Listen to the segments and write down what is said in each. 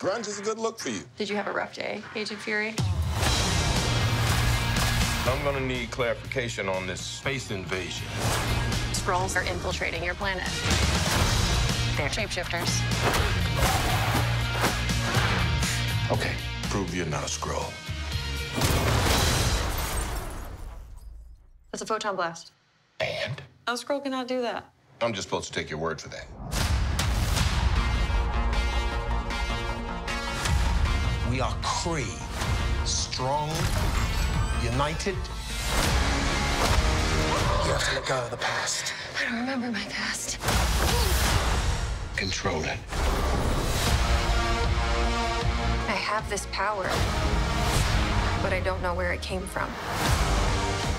Grunge is a good look for you. Did you have a rough day, Agent Fury? I'm gonna need clarification on this space invasion. Skrulls are infiltrating your planet. They're shapeshifters. Okay, prove you're not a Skrull. That's a photon blast. And? A Skrull cannot do that. I'm just supposed to take your word for that. We are Kree. Strong, united. You have to let go of the past. I don't remember my past. Control it. I have this power, but I don't know where it came from.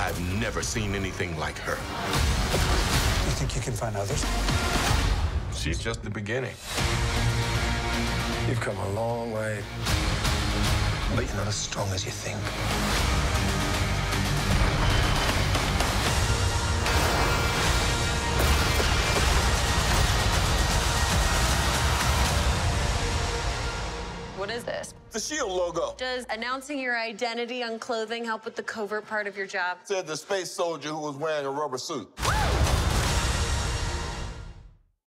I've never seen anything like her. You think you can find others? She's just the beginning. You've come a long way, but you're not as strong as you think. What is this? The SHIELD logo. Does announcing your identity on clothing help with the covert part of your job? Said the space soldier who was wearing a rubber suit.